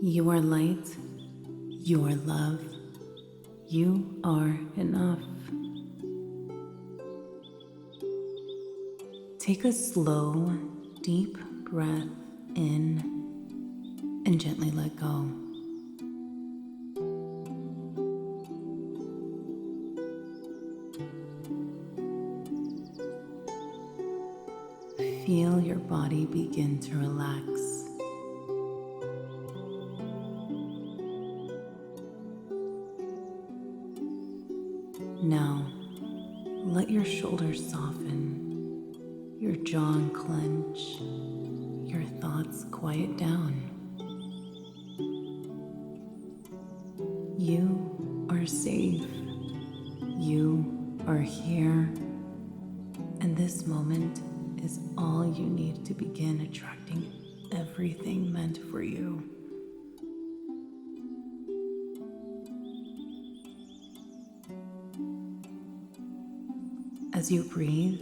You are light. You are love. You are enough. Take a slow, deep breath in and gently let go. Feel your body begin to relax. Now, let your shoulders soften, your jaw unclench, your thoughts quiet down. You are safe. You are here. And this moment is all you need to begin attracting everything meant for you. As you breathe,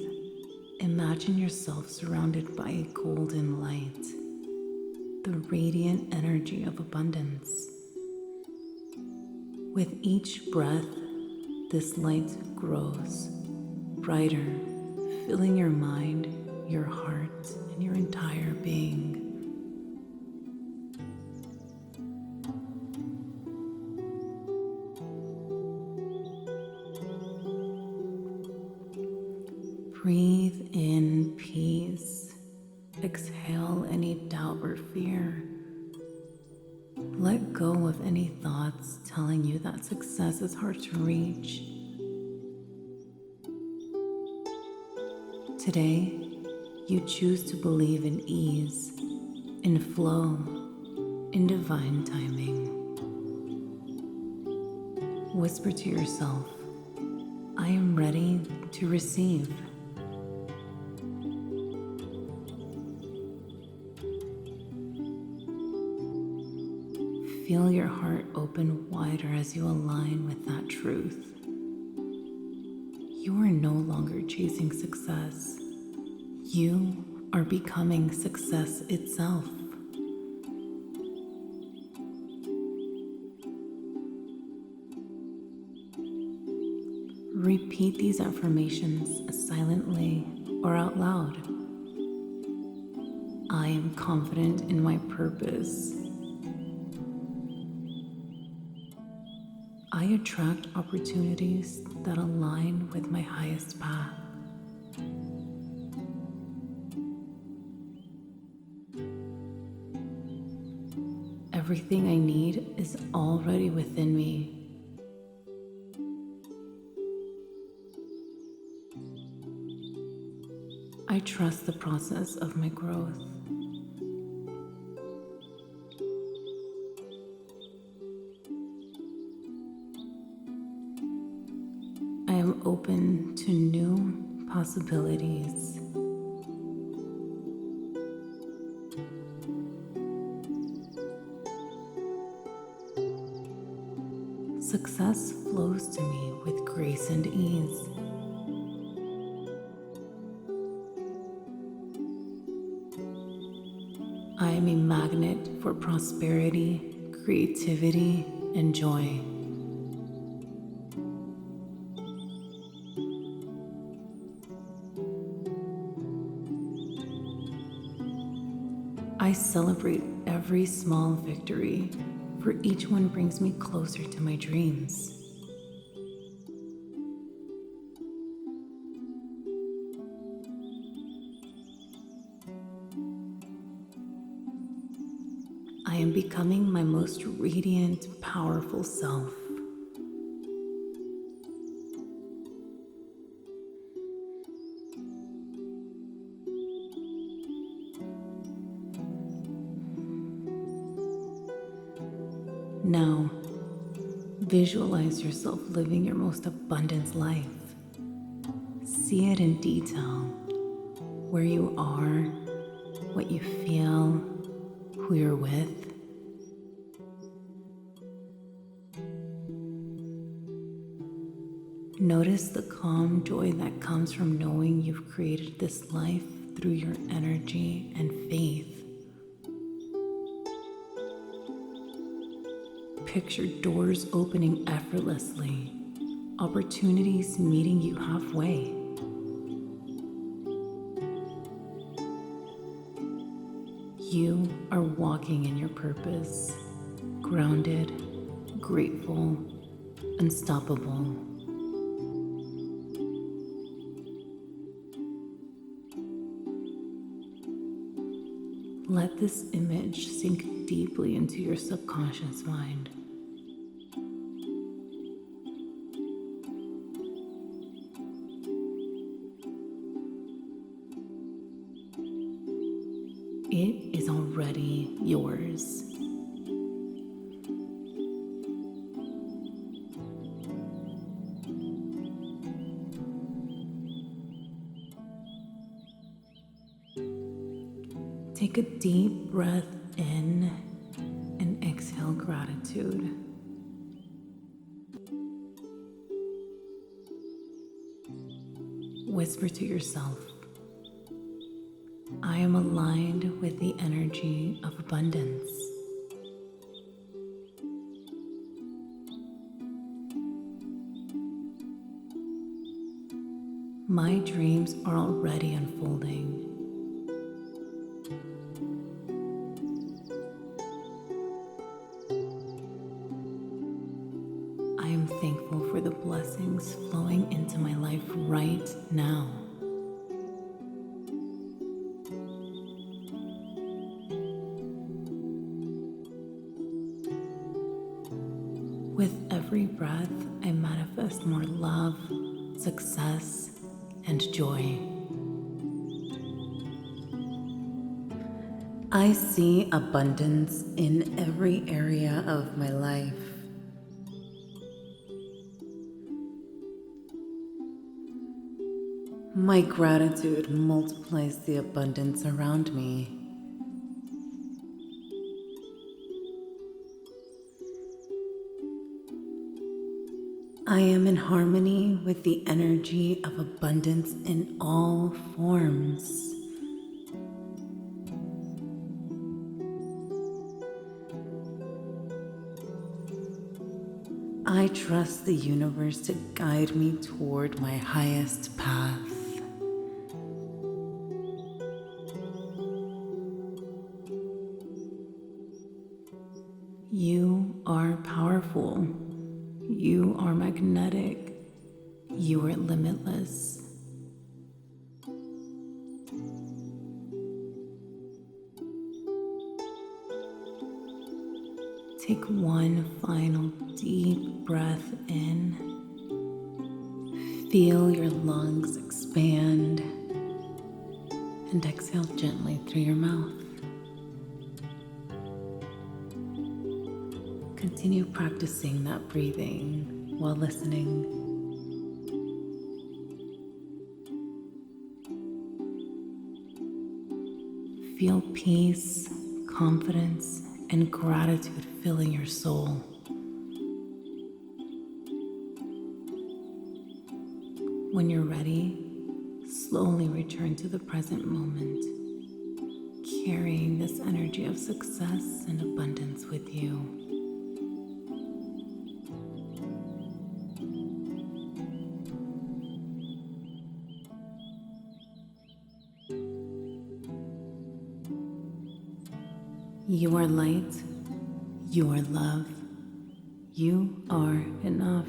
imagine yourself surrounded by a golden light, the radiant energy of abundance. With each breath, this light grows brighter, filling your mind, your heart, and your entire being. Breathe in peace. Exhale any doubt or fear. Let go of any thoughts telling you that success is hard to reach. Today, you choose to believe in ease, in flow, in divine timing. Whisper to yourself, I am ready to receive. Feel your heart open wider as you align with that truth. You are no longer chasing success. You are becoming success itself. Repeat these affirmations silently or out loud. I am confident in my purpose. I attract opportunities that align with my highest path. Everything I need is already within me. I trust the process of my growth. I am open to new possibilities. Success flows to me with grace and ease. I am a magnet for prosperity, creativity, and joy. I celebrate every small victory, for each one brings me closer to my dreams. I am becoming my most radiant, powerful self. Now, visualize yourself living your most abundant life. See it in detail, where you are, what you feel, who you're with. Notice the calm joy that comes from knowing you've created this life through your energy and faith. Picture doors opening effortlessly, opportunities meeting you halfway. You are walking in your purpose, grounded, grateful, unstoppable. Let this image sink deeply into your subconscious mind. It is already yours. Take a deep breath in and exhale gratitude. Whisper to yourself, I am aligned with the energy of abundance. My dreams are already unfolding. I am thankful for the blessings flowing into my life right now. With every breath, I manifest more love, success, and joy. I see abundance in every area of my life. My gratitude multiplies the abundance around me. I am in harmony with the energy of abundance in all forms. I trust the universe to guide me toward my highest path. You are powerful. You are magnetic. You are limitless. Take one final deep breath in. Feel your lungs expand and exhale gently through your mouth. Continue practicing that breathing while listening. Feel peace, confidence, and gratitude filling your soul. When you're ready, slowly return to the present moment, carrying this energy of success and abundance with you. You are light, you are love, you are enough.